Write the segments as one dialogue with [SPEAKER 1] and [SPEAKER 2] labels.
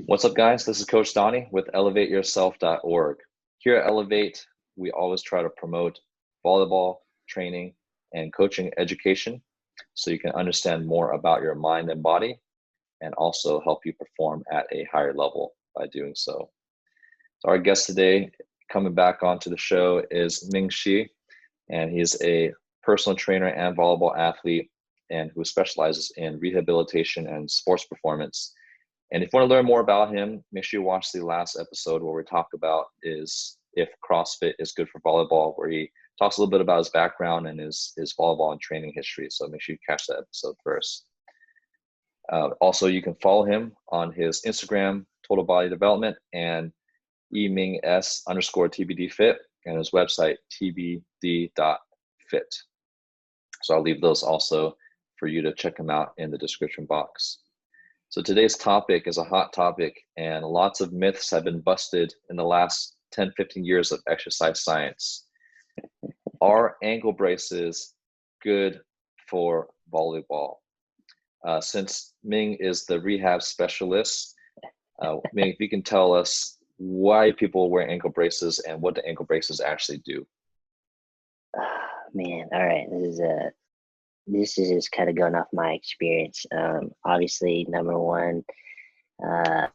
[SPEAKER 1] What's up, guys? This is Coach Donny with ElevateYourself.org. Here at Elevate, we always try to promote volleyball training and coaching education so you can understand more about your mind and body and also help you perform at a higher level by doing so. So our guest today coming back onto the show is Ming, and he's a personal trainer and volleyball athlete and who specializes in rehabilitation and sports performance. And if you want to learn more about him, make sure you watch the last episode where we talk about is if CrossFit is good for volleyball, where he talks a little bit about his background and his volleyball and training history. So make sure you catch that episode first. Also, you can follow him on his Instagram, Total Body Development, and emings_TBDfit, and his website, tbd.fit. So I'll leave those also for you to check him out in the description box. So today's topic is a hot topic, and lots of myths have been busted in the last 10, 15 years of exercise science. Are ankle braces good for volleyball? Since Ming is the rehab specialist, Ming, if you can tell us why people wear ankle braces and what the ankle braces actually do.
[SPEAKER 2] Man, all right. This is just kind of going off my experience. Obviously, number one, uh,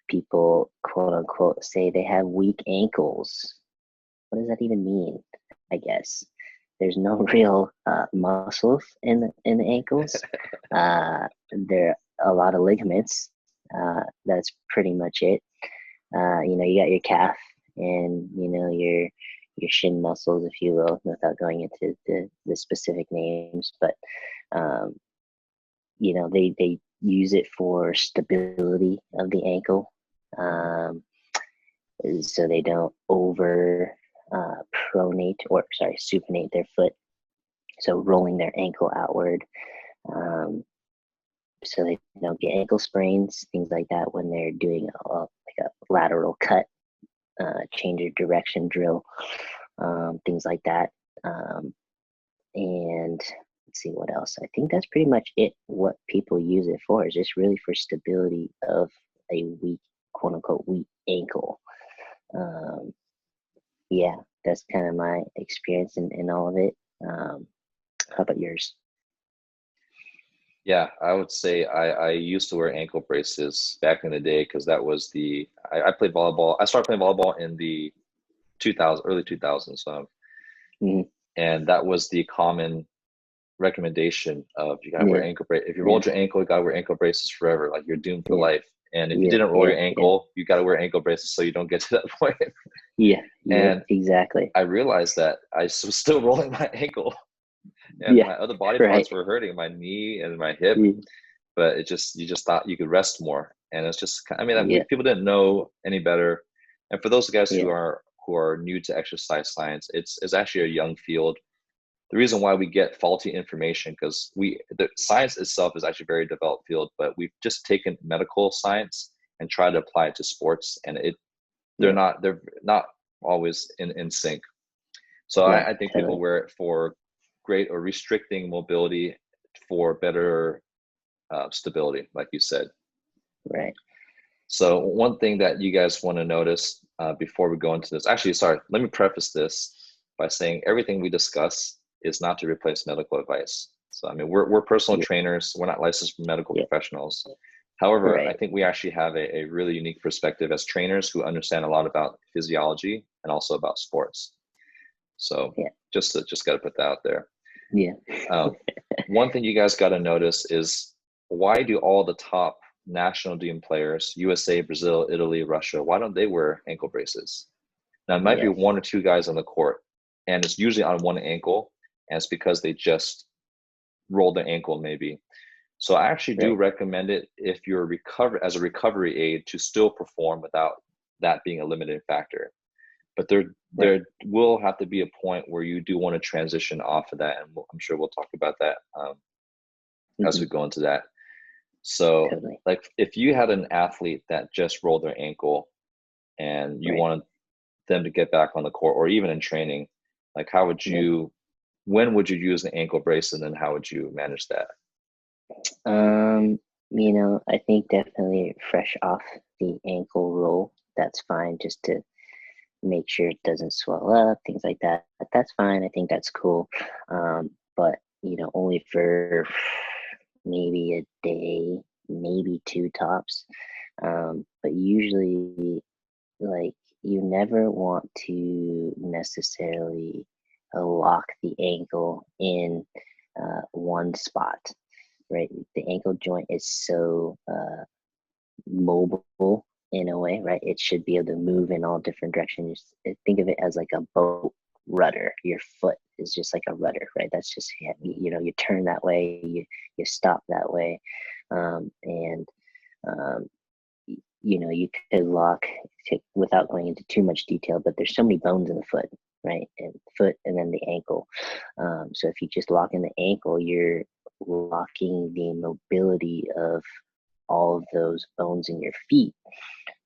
[SPEAKER 2] people quote unquote say they have weak ankles. What does that even mean? I guess there's no real muscles in the ankles. There are a lot of ligaments. That's pretty much it. You got your calf and your shin muscles, if you will, without going into the specific names. But they use it for stability of the ankle, so they don't over pronate or supinate their foot, so rolling their ankle outward, so they don't get ankle sprains, things like that when they're doing like a lateral cut, change of direction drill, things like that. And let's see what else. I think that's pretty much it. What people use it for is just really for stability of a weak, quote unquote, weak ankle. Yeah, that's kind of my experience in all of it. How about yours?
[SPEAKER 1] Yeah, I would say I used to wear ankle braces back in the day because that was I played volleyball. I started playing volleyball in the 2000, early 2000s.
[SPEAKER 2] Mhm.
[SPEAKER 1] And that was the common recommendation of you gotta wear
[SPEAKER 2] Yeah,
[SPEAKER 1] ankle brace. If you
[SPEAKER 2] yeah,
[SPEAKER 1] rolled your ankle, you gotta wear ankle braces forever. Like you're doomed for
[SPEAKER 2] yeah,
[SPEAKER 1] life. And if you
[SPEAKER 2] yeah,
[SPEAKER 1] didn't roll
[SPEAKER 2] yeah,
[SPEAKER 1] your
[SPEAKER 2] yeah,
[SPEAKER 1] ankle, you gotta wear ankle braces so you don't get to that point.
[SPEAKER 2] yeah, yep,
[SPEAKER 1] And
[SPEAKER 2] exactly.
[SPEAKER 1] I realized that I was still rolling my ankle and
[SPEAKER 2] Yeah,
[SPEAKER 1] my other body
[SPEAKER 2] right.
[SPEAKER 1] parts were hurting, my knee and my hip,
[SPEAKER 2] Yeah,
[SPEAKER 1] but you just thought you could rest more. And it's just, I mean,
[SPEAKER 2] yeah,
[SPEAKER 1] people didn't know any better. And for those guys
[SPEAKER 2] yeah,
[SPEAKER 1] who are new to exercise science, it's actually a young field. The reason why we get faulty information because the science itself is actually a very developed field, but we've just taken medical science and tried to apply it to sports, and
[SPEAKER 2] yeah,
[SPEAKER 1] they're not always in sync. So
[SPEAKER 2] yeah,
[SPEAKER 1] I think people
[SPEAKER 2] totally.
[SPEAKER 1] wear it for great or restricting mobility for better stability, like you said.
[SPEAKER 2] Right.
[SPEAKER 1] So one thing that you guys want to notice before we go into this, actually, sorry, let me preface this by saying everything we discuss is not to replace medical advice. So I mean, we're personal
[SPEAKER 2] Yeah,
[SPEAKER 1] trainers. We're not licensed medical
[SPEAKER 2] yeah,
[SPEAKER 1] professionals. However, I
[SPEAKER 2] right.
[SPEAKER 1] think we actually have a really unique perspective as trainers who understand a lot about physiology and also about sports. So
[SPEAKER 2] Yeah,
[SPEAKER 1] just got to put that out there.
[SPEAKER 2] yeah,
[SPEAKER 1] Um, one thing you guys got to notice is why do all the top national team players, USA, Brazil, Italy, Russia, why don't they wear ankle braces? Now, it might be
[SPEAKER 2] yeah,
[SPEAKER 1] one or two guys on the court, and it's usually on one ankle, and it's because they just rolled their ankle, maybe. So I actually do
[SPEAKER 2] right.
[SPEAKER 1] recommend it if you're as a recovery aid to still perform without that being a limiting factor. But
[SPEAKER 2] Right.
[SPEAKER 1] there will have to be a point where you do want to transition off of that, and I'm sure we'll talk about that as
[SPEAKER 2] Hmm.
[SPEAKER 1] we go into that. So,
[SPEAKER 2] Totally.
[SPEAKER 1] like, if you had an athlete that just rolled their ankle and you
[SPEAKER 2] Right.
[SPEAKER 1] wanted them to get back on the court, or even in training, like,
[SPEAKER 2] Yeah.
[SPEAKER 1] when would you use an ankle brace, and then how would you manage that?
[SPEAKER 2] I think definitely fresh off the ankle roll, that's fine just to make sure it doesn't swell up, things like that. But that's fine. I think that's cool. But only for maybe a day, maybe two tops. But usually, like, you never want to necessarily lock the ankle in one spot, right? The ankle joint is so mobile in a way, right? It should be able to move in all different directions. Think of it as like a boat rudder. Your foot is just like a rudder, right? That's just, you turn that way, you stop that way. And um, you could lock without going into too much detail, but there's so many bones in the foot, right? And foot and then the ankle. So if you just lock in the ankle, you're locking the mobility of all of those bones in your feet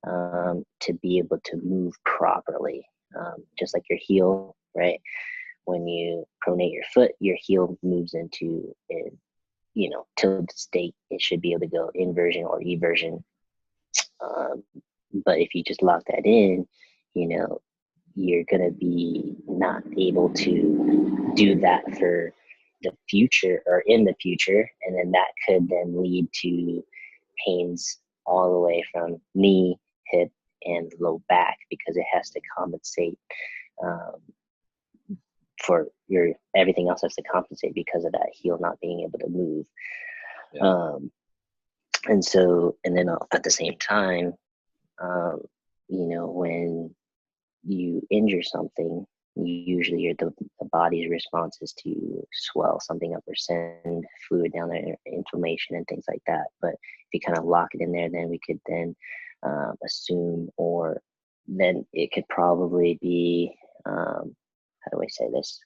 [SPEAKER 2] to be able to move properly. Just like your heel, right? When you pronate your foot, your heel moves into tilted state. It should be able to go inversion or eversion. But if you just lock that in, you know, you're going to be not able to do that for the future or in the future. And then that could then lead to pains all the way from knee, hip, and low back because it has to compensate um, for your everything else has to compensate because of that heel not being able to move. Yeah. And then at the same time, when you injure something, usually the body's response is to swell something up or send fluid down there, inflammation and things like that. But if you kind of lock it in there, then we could then assume, or then it could probably be, how do I say this?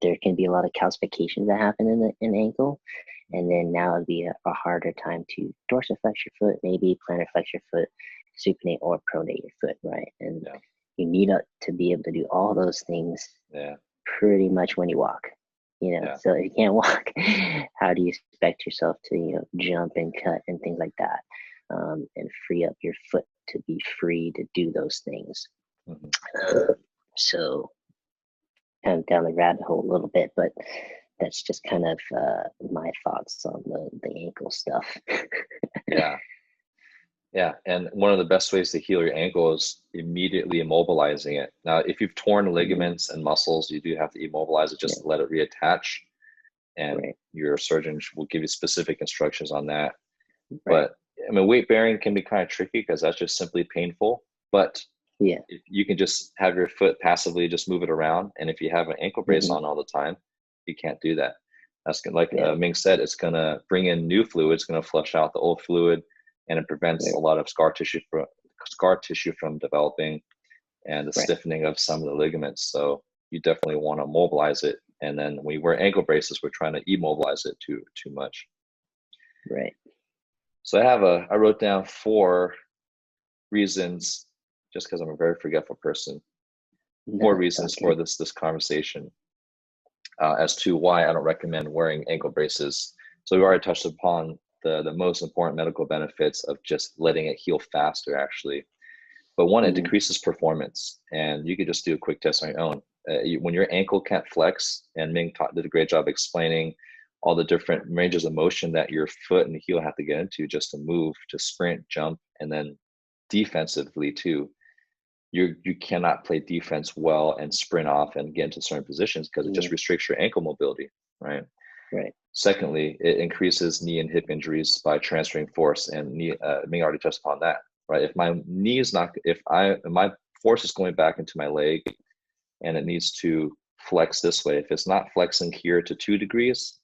[SPEAKER 2] There can be a lot of calcifications that happen in an ankle. And then now it'd be a harder time to dorsiflex your foot, maybe plantar flex your foot, supinate or pronate your foot, right? And you need to be able to do all those things pretty much when you walk. So if you can't walk, how do you expect yourself to jump and cut and things like that, and free up your foot to be free to do those things? So kind of down the rabbit hole a little bit, but that's just kind of my thoughts on the ankle stuff.
[SPEAKER 1] Yeah, and one of the best ways to heal your ankle is immediately immobilizing it. Now, if you've torn ligaments and muscles, you do have to immobilize it just to let it reattach. And your surgeon will give you specific instructions on that. But I mean, weight bearing can be kind of tricky because that's just simply painful. But if you can just have your foot passively just move it around, and if you have an ankle brace on all the time, you can't do that. That's like Ming said, it's going to bring in new fluid. It's going to flush out the old fluid, and it prevents a lot of scar tissue from developing, and the stiffening of some of the ligaments. So you definitely want to mobilize it. And then when we wear ankle braces, we're trying to immobilize it too much.
[SPEAKER 2] Right.
[SPEAKER 1] So I wrote down 4 reasons, just because I'm a very forgetful person. 4 reasons for this conversation as to why I don't recommend wearing ankle braces. So we already touched upon the most important medical benefits of just letting it heal faster, actually. But one, it decreases performance, and you could just do a quick test on your own. When your ankle can't flex, and Ming did a great job explaining all the different ranges of motion that your foot and heel have to get into just to move, to sprint, jump, and then defensively too. You cannot play defense well and sprint off and get into certain positions because it just restricts your ankle mobility, right?
[SPEAKER 2] Right.
[SPEAKER 1] Secondly, it increases knee and hip injuries by transferring force, and Ming already touched upon that, right? If my knee is not, my force is going back into my leg and it needs to flex this way, if it's not flexing here to 2 degrees,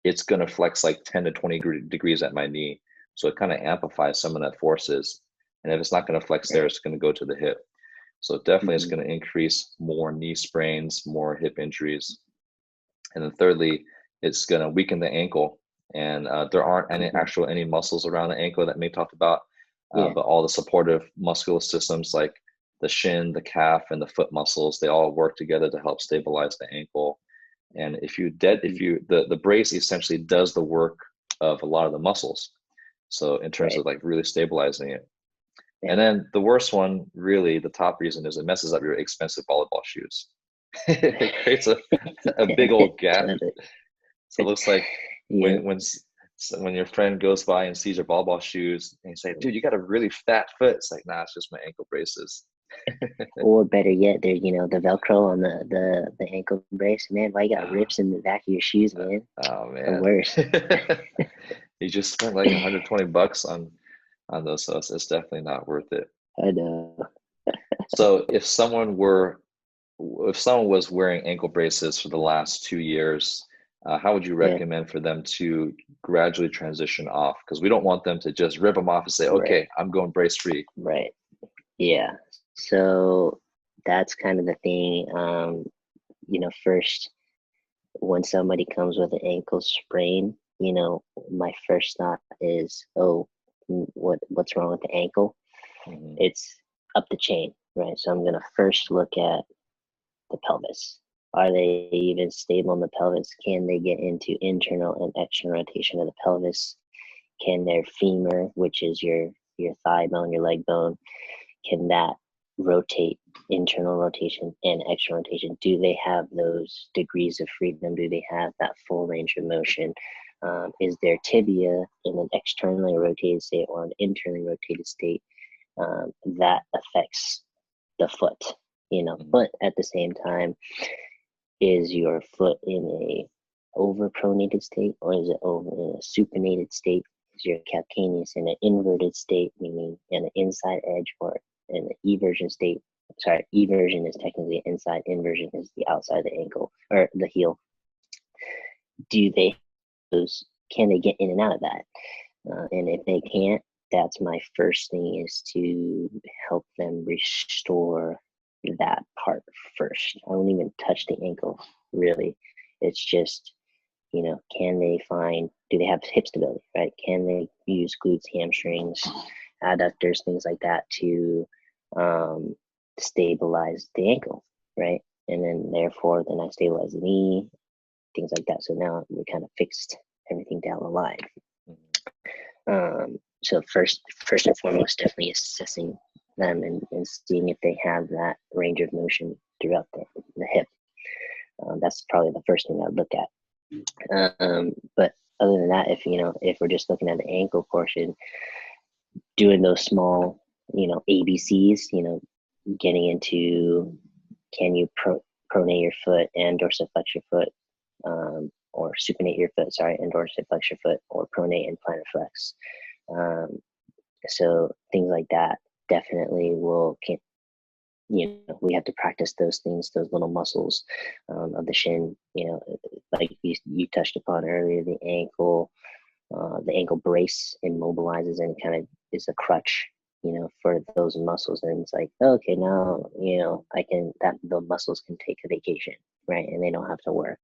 [SPEAKER 1] it's going to flex like 10 to 20 degrees at my knee. So it kind of amplifies some of that forces. And if it's not going to flex there, it's going to go to the hip. So definitely it's going to increase more knee sprains, more hip injuries. And then thirdly, it's going to weaken the ankle. And there aren't any muscles around the ankle that May talked about, but all the supportive muscular systems like the shin, the calf, and the foot muscles, they all work together to help stabilize the ankle. And the brace essentially does the work of a lot of the muscles. So in terms
[SPEAKER 2] Right.
[SPEAKER 1] of like really stabilizing it. And then the worst one, really, the top reason is it messes up your expensive volleyball shoes. It creates a big old gap.
[SPEAKER 2] Totally.
[SPEAKER 1] So it looks like
[SPEAKER 2] Yeah.
[SPEAKER 1] when your friend goes by and sees your volleyball shoes and you say, "Dude, you got a really fat foot." It's like, nah, it's just my ankle braces.
[SPEAKER 2] Or better yet, there's the Velcro on the ankle brace. Man, why you got
[SPEAKER 1] Ah,
[SPEAKER 2] rips in the back of your shoes, man?
[SPEAKER 1] oh
[SPEAKER 2] The
[SPEAKER 1] man.
[SPEAKER 2] worst.
[SPEAKER 1] You just spent like $120 on those, so it's definitely not worth it.
[SPEAKER 2] I know.
[SPEAKER 1] So if someone was wearing ankle braces for the last 2 years, how would you
[SPEAKER 2] Yeah.
[SPEAKER 1] recommend for them to gradually transition off? Because we don't want them to just rip them off and say,
[SPEAKER 2] Right.
[SPEAKER 1] "Okay, I'm going brace free."
[SPEAKER 2] Right. Yeah. So that's kind of the thing. First, when somebody comes with an ankle sprain, my first thought is, oh, what's wrong with the ankle?
[SPEAKER 1] Hmm.
[SPEAKER 2] It's up the chain, right? So I'm gonna first look at the pelvis. Are they even stable in the pelvis? Can they get into internal and external rotation of the pelvis? Can their femur, which is your thigh bone, your leg bone, can that rotate, internal rotation and external rotation? Do they have those degrees of freedom? Do they have that full range of motion? Is their tibia in an externally rotated state or an internally rotated state? That affects the foot,
[SPEAKER 1] Hmm.
[SPEAKER 2] but at the same time, is your foot in a overpronated state or is it over in a supinated state? Is your calcaneus in an inverted state, meaning in an inside edge, or in an eversion state? Sorry, eversion is technically inside, inversion is the outside of the ankle or the heel. Do they those? Can they get in and out of that? And if they can't, that's my first thing is to help them restore that part first. I won't even touch the ankle really. It's just, can they do they have hip stability, right? Can they use glutes, hamstrings, adductors, things like that to um, stabilize the ankle, right? And then then I stabilize the knee, things like that. So now we kind of fixed everything down the line. So first and foremost, definitely assessing them and seeing if they have that range of motion throughout the hip. That's probably the first thing I'd look at. But other than that, if we're just looking at the ankle portion, doing those small, ABCs, getting into, can you pronate your foot and dorsiflex your foot, or supinate your foot, sorry, and dorsiflex your foot, or pronate and plantar flex. So things like that definitely we have to practice those things, those little muscles of the shin, like you touched upon earlier, the ankle brace immobilizes and kind of is a crutch, for those muscles. And it's like, okay, now, the muscles can take a vacation, right? And they don't have to work.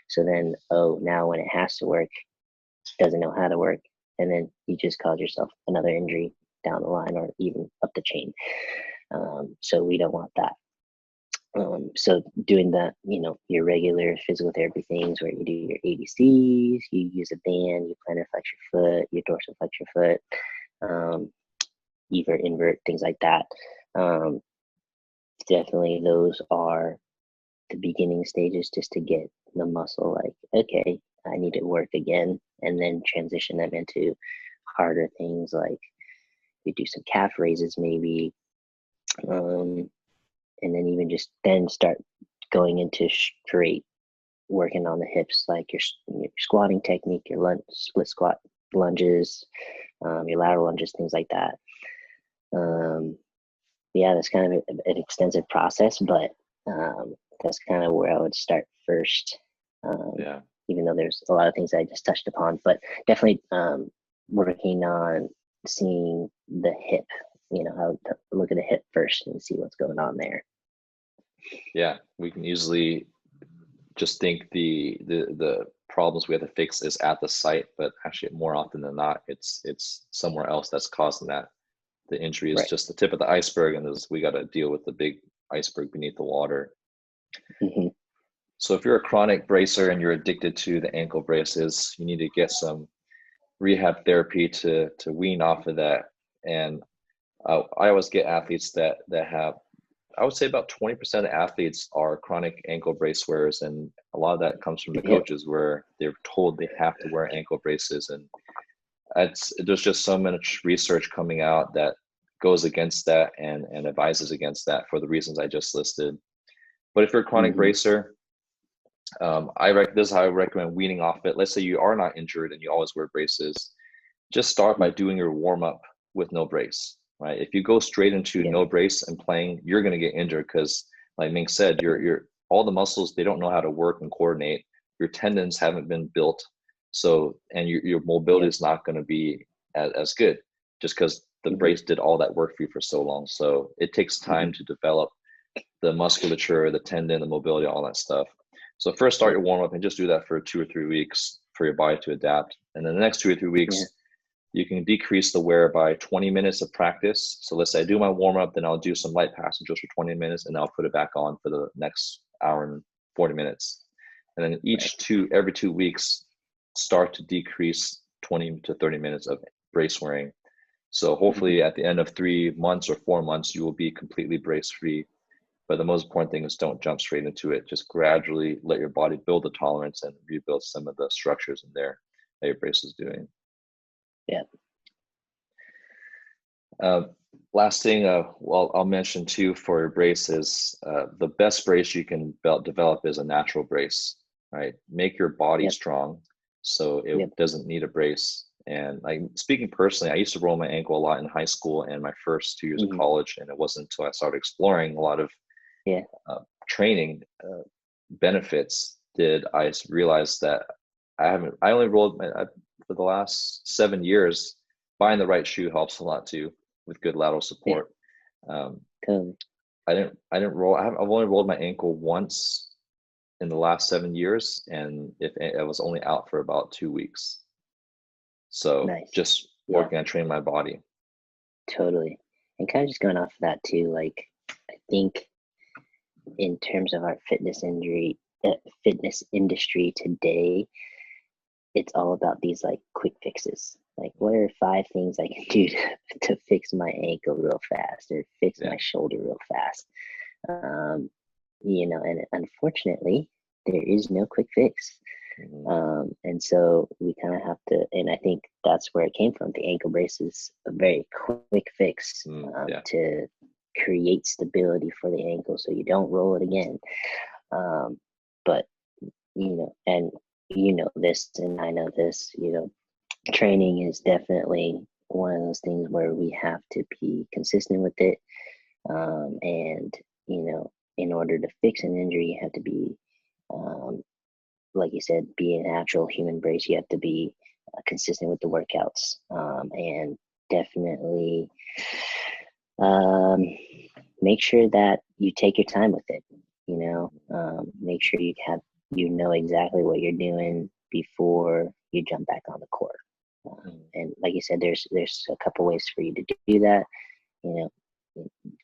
[SPEAKER 2] So then, now when it has to work, doesn't know how to work. And then you just cause yourself another injury down the line or even up the chain. So we don't want that. So doing the, your regular physical therapy things where you do your ABCs, you use a band, you plantar flex your foot, you dorsal flex your foot, evert, invert, things like that. Um, Definitely those are the beginning stages just to get the muscle like, okay, I need to work again, and then transition them into harder things like we do some calf raises maybe, and then even just then start going into straight working on the hips, like your squatting technique, your split squat lunges, your lateral lunges, things like that. Yeah, that's kind of an extensive process, but that's kind of where I would start first.
[SPEAKER 1] Yeah.
[SPEAKER 2] Even though there's a lot of things I just touched upon, but definitely working on seeing the hip, how to look at the hip first and see what's going on there.
[SPEAKER 1] Yeah, we can easily just think the problems we have to fix is at the site, but actually more often than not, it's somewhere else that's causing that. The injury is
[SPEAKER 2] Right.
[SPEAKER 1] just the tip of the iceberg, and we got to deal with the big iceberg beneath the water.
[SPEAKER 2] Mm-hmm.
[SPEAKER 1] So if you're a chronic bracer and you're addicted to the ankle braces, you need to get some rehab therapy to wean off of that. And I always get athletes that have, I would say about 20% of athletes are chronic ankle brace wearers, and a lot of that comes from the
[SPEAKER 2] Yep.
[SPEAKER 1] coaches where they're told they have to wear ankle braces, and there's just so much research coming out that goes against that and advises against that for the reasons I just listed. But if you're a chronic bracer, this is how I recommend weaning off it. Let's say you are not injured and you always wear braces. Just start by doing your warm up with no brace, right? If you go straight into no brace and playing, you're going to get injured because, like Ming said, your all the muscles, they don't know how to work and coordinate. Your tendons haven't been built, so and your mobility is not going to be as good just because the brace did all that work for you for so long. So it takes time to develop the musculature, the tendon, the mobility, all that stuff. So first start your warm up and just do that for 2 or 3 weeks for your body to adapt. And then the next 2 or 3 weeks, you can decrease the wear by 20 minutes of practice. So let's say I do my warm up, then I'll do some light passages for 20 minutes, and I'll put it back on for the next hour and 40 minutes. And then every 2 weeks, start to decrease 20 to 30 minutes of brace wearing. So hopefully at the end of 3 months or 4 months, you will be completely brace free. But the most important thing is don't jump straight into it. Just gradually let your body build the tolerance and rebuild some of the structures in there that your brace is doing.
[SPEAKER 2] Yeah.
[SPEAKER 1] Last thing, I'll mention too for your brace is the best brace you can develop is a natural brace, right? Make your body strong so it doesn't need a brace. And like speaking personally, I used to roll my ankle a lot in high school and my first 2 years of college, and it wasn't until I started exploring a lot of training benefits did I realize that I only rolled for the last 7 years. Buying the right shoe helps a lot too with good lateral support.
[SPEAKER 2] Totally.
[SPEAKER 1] I've only rolled my ankle once in the last 7 years, and I was only out for about 2 weeks. So just working on training my body.
[SPEAKER 2] Totally. And kind of just going off of that too, like I think in terms of our fitness industry today, it's all about these like quick fixes. Like, what are 5 things I can do to fix my ankle real fast or fix my shoulder real fast? And unfortunately, there is no quick fix. And so we kind of have to, and I think that's where it came from. The ankle brace is a very quick fix to create stability for the ankle so you don't roll it again. But, and this, and I know this, training is definitely one of those things where we have to be consistent with it. And, in order to fix an injury, you have to be, like you said, be a natural human brace. You have to be consistent with the workouts, and definitely make sure that you take your time with it. Make sure you know exactly what you're doing before you jump back on the court. And like you said, there's a couple ways for you to do that.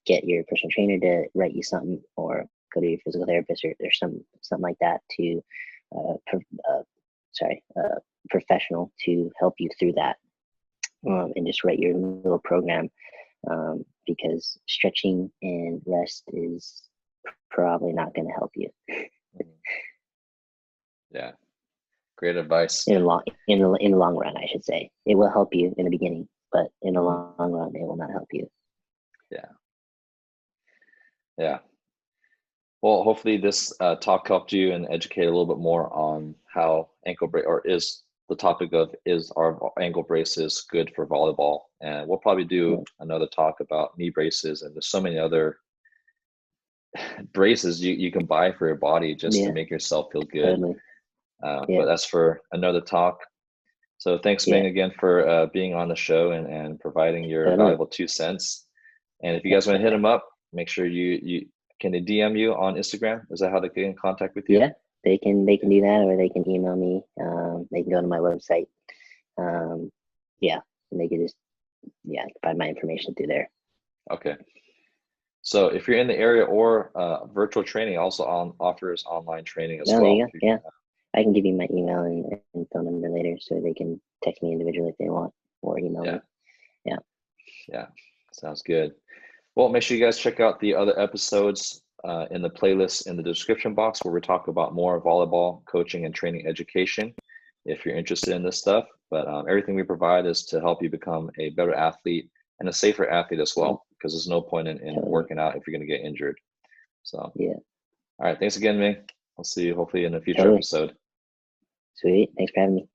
[SPEAKER 2] Get your personal trainer to write you something, or go to your physical therapist, or something like that to professional to help you through that, and just write your little program, because stretching and rest is probably not going to help you.
[SPEAKER 1] Yeah, great advice.
[SPEAKER 2] In the long run, I should say. It will help you in the beginning, but in the long run, it will not help you.
[SPEAKER 1] Yeah. Well, hopefully this talk helped you and educate a little bit more on how ankle brace, or is the topic of is our ankle braces good for volleyball? And we'll probably do another talk about knee braces, and there's so many other braces you can buy for your body just to make yourself feel good.
[SPEAKER 2] Totally.
[SPEAKER 1] But that's for another talk. So thanks, Ming, again for being on the show and providing your valuable 2 cents. And if you guys want to hit them up, make sure you can they DM you on Instagram? Is that how they get in contact with you?
[SPEAKER 2] Yeah, they can do that, or they can email me. They can go to my website. And they can just find my information through there.
[SPEAKER 1] Okay. So if you're in the area, or virtual training also offers online training as well.
[SPEAKER 2] There you go. Yeah, I can give you my email and phone number later, so they can text me individually if they want, or email
[SPEAKER 1] Yeah.
[SPEAKER 2] me. Yeah.
[SPEAKER 1] Yeah. Sounds good. Well, make sure you guys check out the other episodes in the playlist in the description box where we talk about more volleyball coaching and training education if you're interested in this stuff. But everything we provide is to help you become a better athlete and a safer athlete as well, because there's no point in working out if you're going to get injured. So,
[SPEAKER 2] yeah.
[SPEAKER 1] All right. Thanks again, Ming. I'll see you hopefully in a future
[SPEAKER 2] Totally.
[SPEAKER 1] episode.
[SPEAKER 2] Sweet. Thanks for having me.